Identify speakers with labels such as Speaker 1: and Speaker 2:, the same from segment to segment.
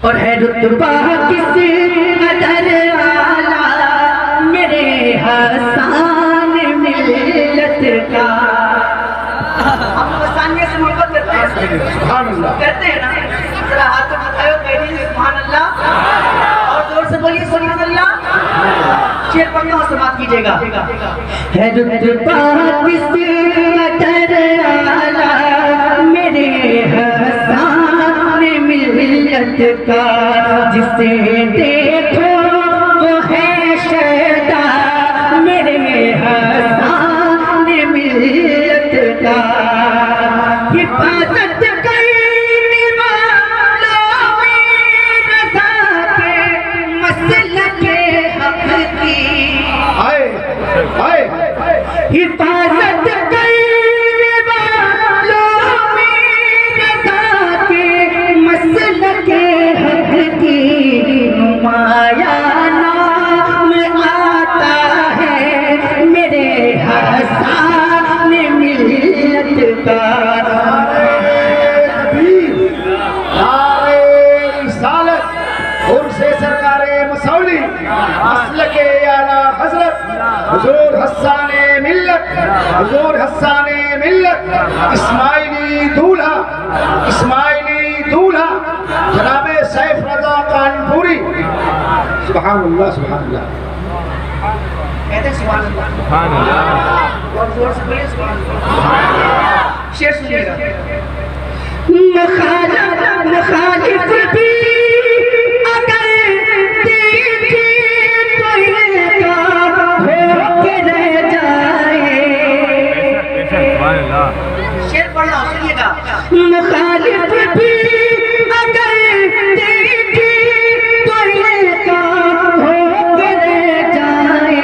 Speaker 1: और है रुतबा किसी कदर आला मेरे हसान मिल्लत का। हम हसानियत से मोहब्बत करते हैं, सुभान अल्लाह करते हैं ना। जरा हाथ उठाओ, कहिए सुभान अल्लाह और जोर से बोलिए सुभान अल्लाह। शेर पढ़ना और समाप्त कीजिएगा। है रुतबा किसी कदर आला मेरे हसान मिल्लत का, जिसे देखो वो है शैदा मेरे हसान मिल्लत का। हिफाजत करने वालों में रज़ा के मसलके हक़ की, हिफाजत करने वालों में रज़ा के मसलके हक़ की। नुमाया नाम आता है मेरे हसान मिल्लत का।
Speaker 2: हुजूर हस्साने मिल्लत, हुजूर हस्साने मिल्लत, इस्माइली दूल्हा, इस्माइली दूल्हा जनाबे सैफ रज़ा कानपुरी। सुभान अल्लाह, सुभान अल्लाह
Speaker 1: कहते हैं सुभान अल्लाह, सुभान अल्लाह और जोर से बोलिए सुभान अल्लाह। शेर सुनिएगा। मुखालिफ भी शेर पढ़ना सुनिएगा। मुखालिफ भी अगर देखे तो ये काम हो के रह जाए,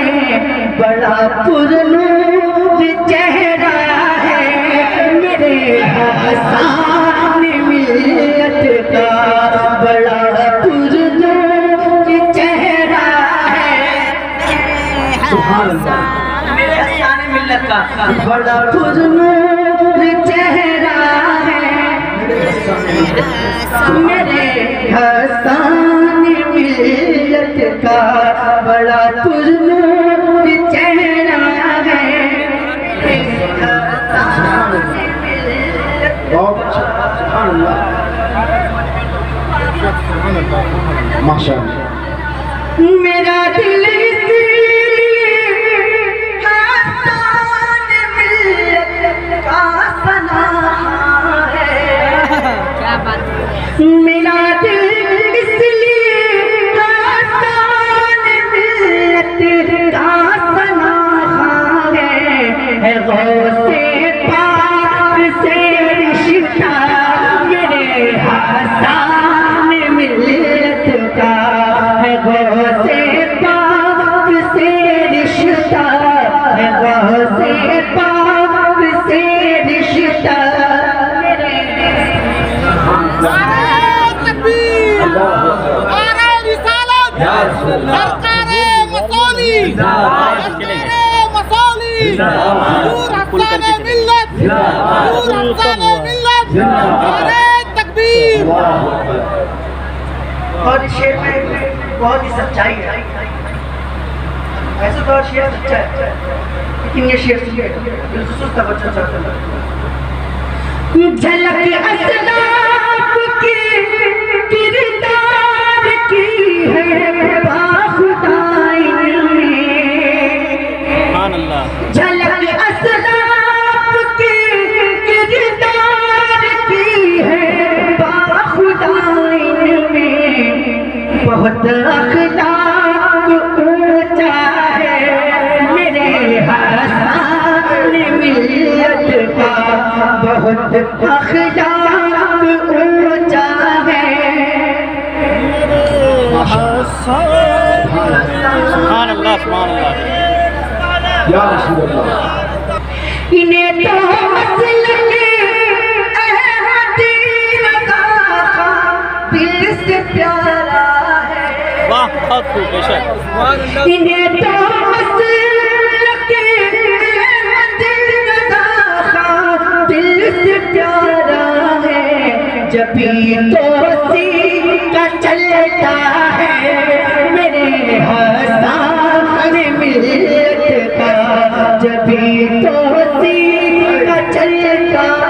Speaker 1: बड़ा पुरनूर चेहरा है मेरे हसान मिल्लत का, बड़ा पुरनूर चेहरा है सुभान अल्लाह मेरे हसान मिल्लत का, बड़ा पुरनूर चेहरा है मेरे हसान मिल्लत का, बड़ा पुरनूर चेहरा है मेरे हसान मिल्लत का।
Speaker 2: सुभान अल्लाह माशाअल्लाह।
Speaker 1: मेरा दिल मेरा दिल इसलिए हसान मिल्लत का सनाहा है गौसे पाक से रिश्ता मेरे हसान मिल्लत का, है गौसे पाक से रिश्ता, है गौसे पाक से रिश्ता मेरे और इस शेर में बहुत ही सच्चाई है। ऐसे तो और शेर सच्चा है, लेकिन ये शेर सुनिए बिल्कुल तवज्जो चाहता है। झलक असलाफ की किरदार की है बाखुदाई में, झलक असलाफ की किरदार की है बाखुदाई में, बहुत अखलाक ऊंचा है मेरे हसान मिल्लत का, बहुत अखलाक ऊंचा है।
Speaker 3: सुभान अल्लाह, सुभान अल्लाह
Speaker 2: या रसूल अल्लाह।
Speaker 1: इन्हें तो मसलके अहमद रज़ा का दिल से प्यारा है।
Speaker 3: वाह, बहुत खूब, बेशक।
Speaker 1: इन्हें तो मसलके अहमद रज़ा का दिल से प्यारा है, जब भी तो सी का चल आज भी तो चलता